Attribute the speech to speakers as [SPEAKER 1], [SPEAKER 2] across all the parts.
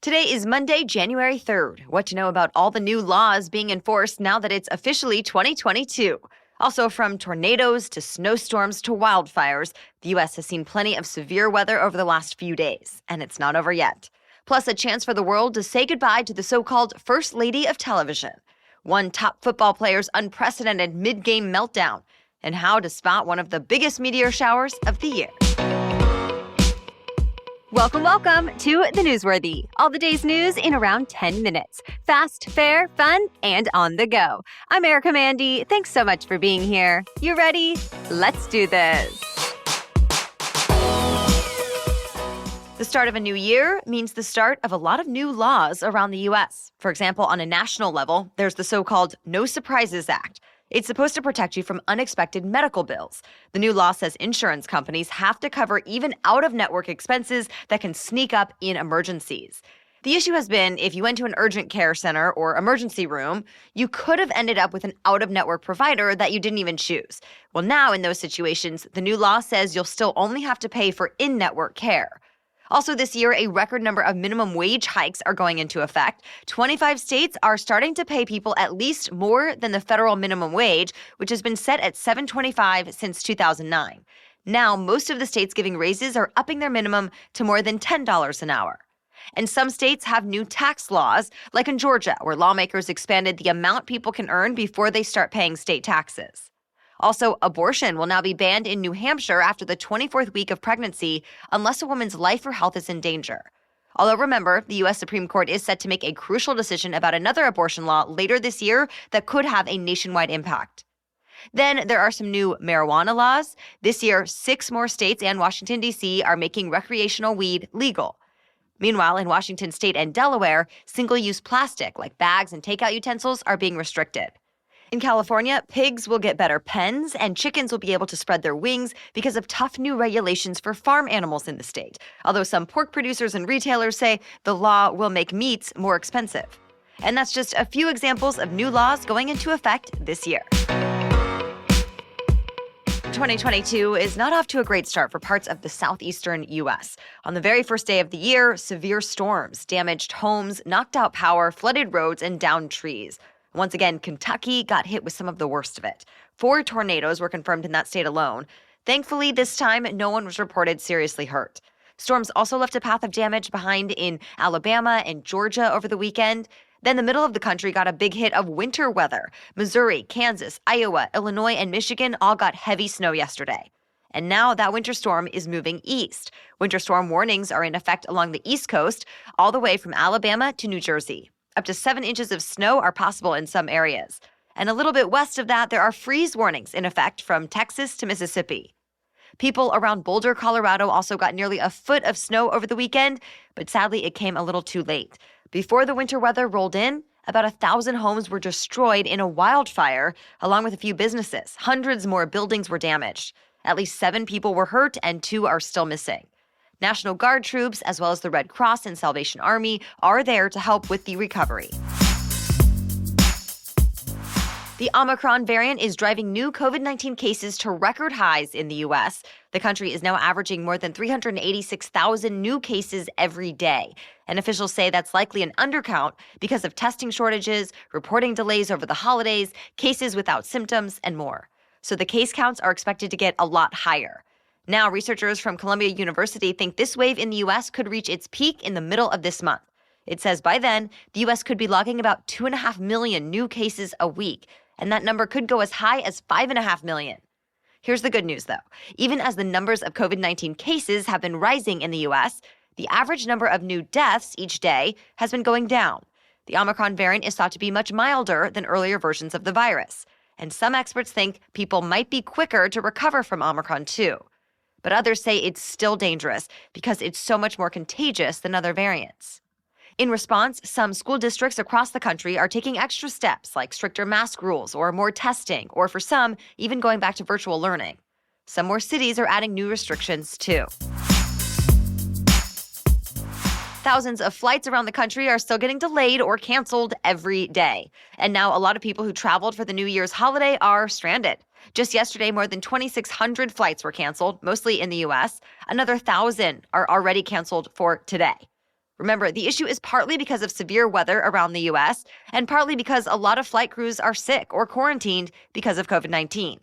[SPEAKER 1] Today is Monday, January 3rd. What to know about all the new laws being enforced now that it's officially 2022. Also, from tornadoes to snowstorms to wildfires, the U.S. has seen plenty of severe weather over the last few days, and it's not over yet. Plus, a chance for the world to say goodbye to the so-called First Lady of Television. One top football player's unprecedented mid-game meltdown, and how to spot one of the biggest meteor showers of the year. Welcome to The Newsworthy. All the day's news in around 10 minutes. Fast, fair, fun, and on the go. I'm Erica Mandy. Thanks so much for being here. You ready? Let's do this. The start of a new year means the start of a lot of new laws around the U.S. For example, on a national level, there's the so-called No Surprises Act. It's supposed to protect you from unexpected medical bills. The new law says insurance companies have to cover even out-of-network expenses that can sneak up in emergencies. The issue has been if you went to an urgent care center or emergency room, you could have ended up with an out-of-network provider that you didn't even choose. Well, now in those situations, the new law says you'll still only have to pay for in-network care. Also this year, a record number of minimum wage hikes are going into effect. 25 states are starting to pay people at least more than the federal minimum wage, which has been set at $7.25 since 2009. Now, most of the states giving raises are upping their minimum to more than $10 an hour. And some states have new tax laws, like in Georgia, where lawmakers expanded the amount people can earn before they start paying state taxes. Also, abortion will now be banned in New Hampshire after the 24th week of pregnancy unless a woman's life or health is in danger. Although remember, the U.S. Supreme Court is set to make a crucial decision about another abortion law later this year that could have a nationwide impact. Then there are some new marijuana laws. This year, 6 more states and Washington, D.C. are making recreational weed legal. Meanwhile, in Washington state and Delaware, single-use plastic like bags and takeout utensils are being restricted. In California, pigs will get better pens and chickens will be able to spread their wings because of tough new regulations for farm animals in the state. Although some pork producers and retailers say the law will make meats more expensive. And that's just a few examples of new laws going into effect this year. 2022 is not off to a great start for parts of the southeastern U.S. On the very first day of the year, severe storms damaged homes, knocked out power, flooded roads, and downed trees. Once again, Kentucky got hit with some of the worst of it. 4 tornadoes were confirmed in that state alone. Thankfully, this time, no one was reported seriously hurt. Storms also left a path of damage behind in Alabama and Georgia over the weekend. Then the middle of the country got a big hit of winter weather. Missouri, Kansas, Iowa, Illinois, and Michigan all got heavy snow yesterday. And now that winter storm is moving east. Winter storm warnings are in effect along the East Coast, all the way from Alabama to New Jersey. Up to 7 inches of snow are possible in some areas. And a little bit west of that, there are freeze warnings in effect from Texas to Mississippi. People around Boulder, Colorado also got nearly a foot of snow over the weekend, but sadly it came a little too late. Before the winter weather rolled in, about 1,000 homes were destroyed in a wildfire, along with a few businesses. Hundreds more buildings were damaged. At least 7 people were hurt and 2 are still missing. National Guard troops, as well as the Red Cross and Salvation Army, are there to help with the recovery. The Omicron variant is driving new COVID-19 cases to record highs in the U.S. The country is now averaging more than 386,000 new cases every day. And officials say that's likely an undercount because of testing shortages, reporting delays over the holidays, cases without symptoms, and more. So the case counts are expected to get a lot higher. Now, researchers from Columbia University think this wave in the U.S. could reach its peak in the middle of this month. It says by then, the U.S. could be logging about 2.5 million new cases a week, and that number could go as high as 5.5 million. Here's the good news, though. Even as the numbers of COVID-19 cases have been rising in the U.S., the average number of new deaths each day has been going down. The Omicron variant is thought to be much milder than earlier versions of the virus, and some experts think people might be quicker to recover from Omicron, too. But others say it's still dangerous because it's so much more contagious than other variants. In response, some school districts across the country are taking extra steps like stricter mask rules or more testing, or for some, even going back to virtual learning. Some more cities are adding new restrictions, too. Thousands of flights around the country are still getting delayed or canceled every day. And now a lot of people who traveled for the New Year's holiday are stranded. Just yesterday, more than 2,600 flights were canceled, mostly in the U.S. Another 1,000 are already canceled for today. Remember, the issue is partly because of severe weather around the U.S. and partly because a lot of flight crews are sick or quarantined because of COVID-19.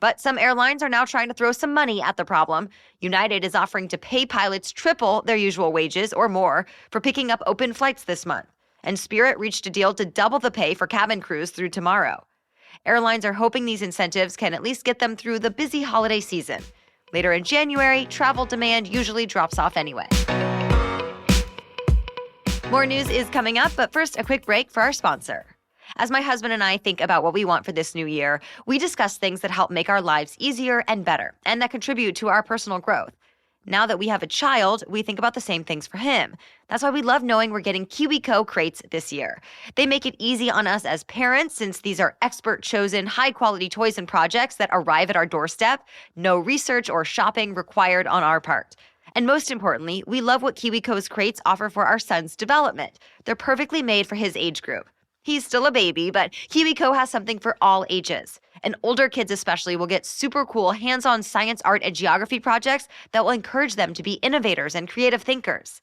[SPEAKER 1] But some airlines are now trying to throw some money at the problem. United is offering to pay pilots triple their usual wages or more for picking up open flights this month. And Spirit reached a deal to double the pay for cabin crews through tomorrow. Airlines are hoping these incentives can at least get them through the busy holiday season. Later in January, travel demand usually drops off anyway. More news is coming up, but first, a quick break for our sponsor. As my husband and I think about what we want for this new year, we discuss things that help make our lives easier and better, and that contribute to our personal growth. Now that we have a child, we think about the same things for him. That's why we love knowing we're getting KiwiCo crates this year. They make it easy on us as parents, since these are expert-chosen, high-quality toys and projects that arrive at our doorstep. No research or shopping required on our part. And most importantly, we love what KiwiCo's crates offer for our son's development. They're perfectly made for his age group. He's still a baby, but KiwiCo has something for all ages. And older kids especially will get super cool hands-on science, art, and geography projects that will encourage them to be innovators and creative thinkers.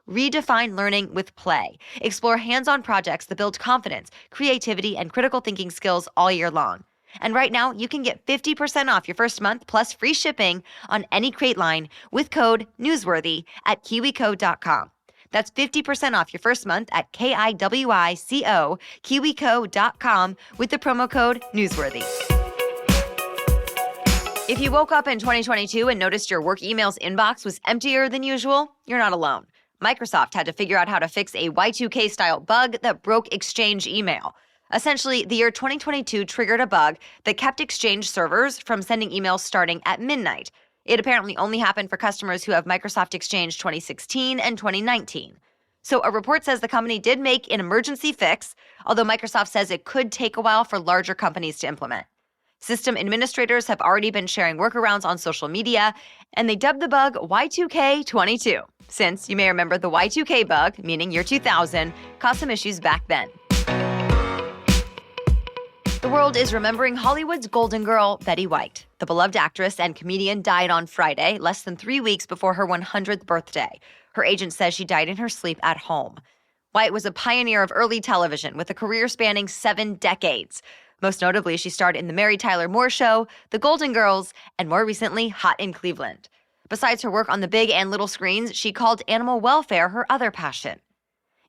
[SPEAKER 1] Redefine learning with play. Explore hands-on projects that build confidence, creativity, and critical thinking skills all year long. And right now, you can get 50% off your first month plus free shipping on any crate line with code NEWSWORTHY at kiwico.com. That's 50% off your first month at KIWICO, kiwico.com with the promo code NEWSWORTHY. If you woke up in 2022 and noticed your work emails inbox was emptier than usual, you're not alone. Microsoft had to figure out how to fix a Y2K-style bug that broke Exchange email. Essentially, the year 2022 triggered a bug that kept Exchange servers from sending emails starting at midnight. It apparently only happened for customers who have Microsoft Exchange 2016 and 2019. So a report says the company did make an emergency fix, although Microsoft says it could take a while for larger companies to implement. System administrators have already been sharing workarounds on social media, and they dubbed the bug Y2K22, since you may remember the Y2K bug, meaning year 2000, caused some issues back then. The world is remembering Hollywood's golden girl, Betty White. The beloved actress and comedian died on Friday, less than 3 weeks before her 100th birthday. Her agent says she died in her sleep at home. White was a pioneer of early television with a career spanning 7 decades. Most notably, she starred in The Mary Tyler Moore Show, The Golden Girls, and more recently, Hot in Cleveland. Besides her work on the big and little screens, she called animal welfare her other passion.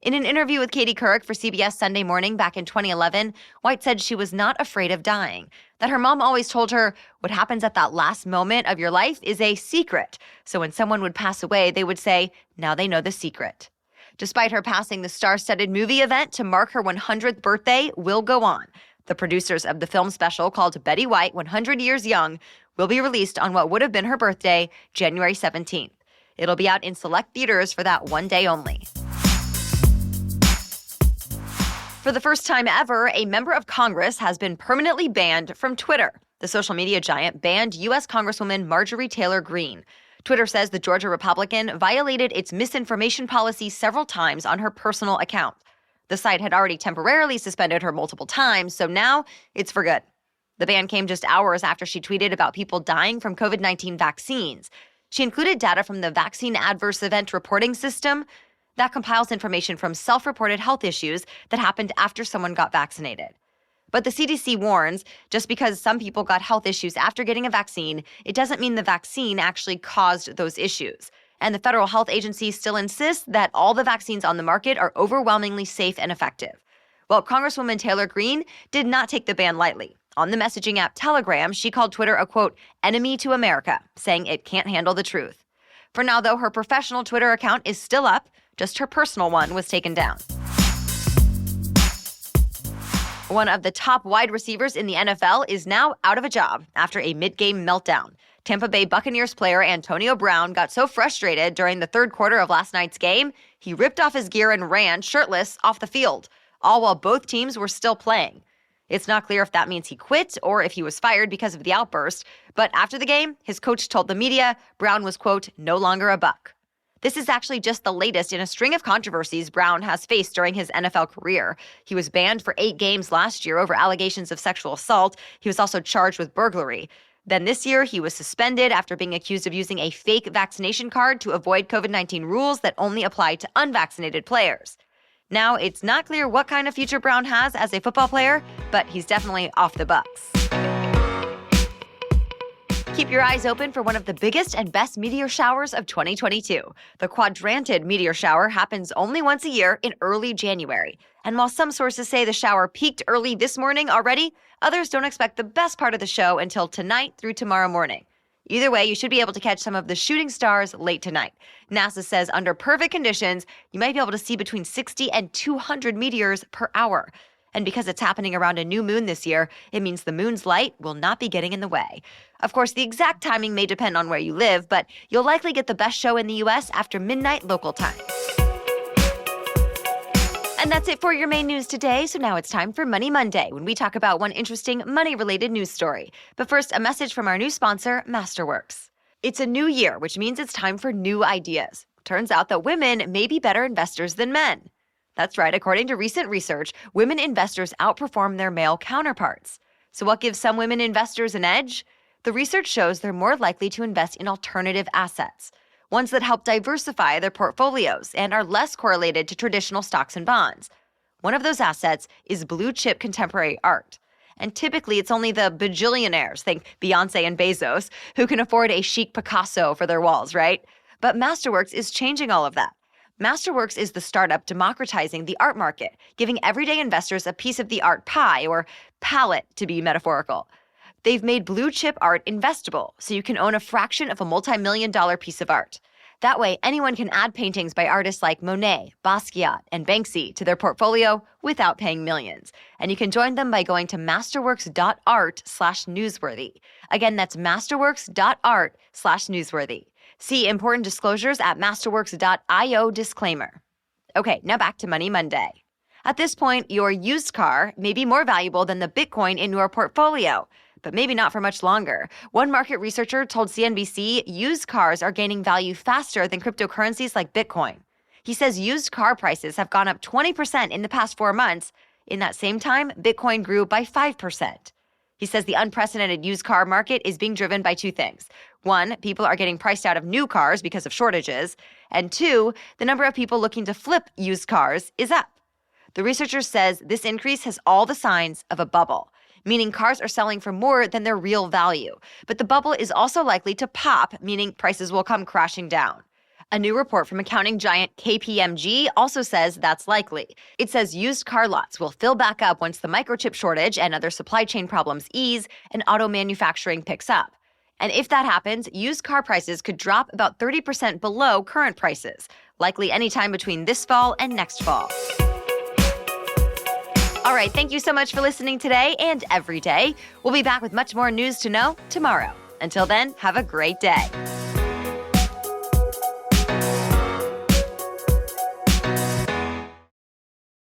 [SPEAKER 1] In an interview with Katie Couric for CBS Sunday Morning back in 2011, White said she was not afraid of dying, that her mom always told her, what happens at that last moment of your life is a secret. So when someone would pass away, they would say, now they know the secret. Despite her passing, the star-studded movie event to mark her 100th birthday will go on. The producers of the film special called Betty White 100 Years Young will be released on what would have been her birthday, January 17th. It'll be out in select theaters for that one day only. For the first time ever, a member of Congress has been permanently banned from Twitter. The social media giant banned U.S. Congresswoman Marjorie Taylor Greene. Twitter says the Georgia Republican violated its misinformation policy several times on her personal account. The site had already temporarily suspended her multiple times, so now it's for good. The ban came just hours after she tweeted about people dying from COVID-19 vaccines. She included data from the Vaccine Adverse Event Reporting System that compiles information from self-reported health issues that happened after someone got vaccinated. But the CDC warns, just because some people got health issues after getting a vaccine, it doesn't mean the vaccine actually caused those issues. And the federal health agency still insists that all the vaccines on the market are overwhelmingly safe and effective. Well, Congresswoman Taylor Greene did not take the ban lightly. On the messaging app Telegram, she called Twitter a, quote, enemy to America, saying it can't handle the truth. For now, though, her professional Twitter account is still up. Just her personal one was taken down. One of the top wide receivers in the NFL is now out of a job after a mid-game meltdown. Tampa Bay Buccaneers player Antonio Brown got so frustrated during the third quarter of last night's game, he ripped off his gear and ran shirtless off the field, all while both teams were still playing. It's not clear if that means he quit or if he was fired because of the outburst, but after the game, his coach told the media Brown was, quote, no longer a Buck. This is actually just the latest in a string of controversies Brown has faced during his NFL career. He was banned for 8 games last year over allegations of sexual assault. He was also charged with burglary. Then this year, he was suspended after being accused of using a fake vaccination card to avoid COVID-19 rules that only apply to unvaccinated players. Now, it's not clear what kind of future Brown has as a football player, but he's definitely off the Bucs. Keep your eyes open for one of the biggest and best meteor showers of 2022. The Quadranted meteor shower happens only once a year in early January. And while some sources say the shower peaked early this morning already, others don't expect the best part of the show until tonight through tomorrow morning. Either way, you should be able to catch some of the shooting stars late tonight. NASA says under perfect conditions, you might be able to see between 60 and 200 meteors per hour. And because it's happening around a new moon this year, it means the moon's light will not be getting in the way. Of course, the exact timing may depend on where you live, but you'll likely get the best show in the U.S. after midnight local time. And that's it for your main news today. So now it's time for Money Monday, when we talk about one interesting money-related news story. But first, a message from our new sponsor, Masterworks. It's a new year, which means it's time for new ideas. Turns out that women may be better investors than men. That's right. According to recent research, women investors outperform their male counterparts. So what gives some women investors an edge? The research shows they're more likely to invest in alternative assets, ones that help diversify their portfolios and are less correlated to traditional stocks and bonds. One of those assets is blue-chip contemporary art. And typically, it's only the bajillionaires, think Beyoncé and Bezos, who can afford a chic Picasso for their walls, right? But Masterworks is changing all of that. Masterworks is the startup democratizing the art market, giving everyday investors a piece of the art pie, or palette to be metaphorical. They've made blue chip art investable, so you can own a fraction of a multi-million-dollar piece of art. That way, anyone can add paintings by artists like Monet, Basquiat, and Banksy to their portfolio without paying millions. And you can join them by going to masterworks.art/newsworthy. Again, that's masterworks.art/newsworthy. See important disclosures at masterworks.io disclaimer. Okay, now back to Money Monday. At this point, your used car may be more valuable than the Bitcoin in your portfolio, but maybe not for much longer. One market researcher told CNBC used cars are gaining value faster than cryptocurrencies like Bitcoin. He says used car prices have gone up 20% in the past 4 months. In that same time, Bitcoin grew by 5%. He says the unprecedented used car market is being driven by two things. One, people are getting priced out of new cars because of shortages. And two, the number of people looking to flip used cars is up. The researcher says this increase has all the signs of a bubble, meaning cars are selling for more than their real value. But the bubble is also likely to pop, meaning prices will come crashing down. A new report from accounting giant KPMG also says that's likely. It says used car lots will fill back up once the microchip shortage and other supply chain problems ease and auto manufacturing picks up. And if that happens, used car prices could drop about 30% below current prices, likely anytime between this fall and next fall. All right, thank you so much for listening today and every day. We'll be back with much more news to know tomorrow. Until then, have a great day.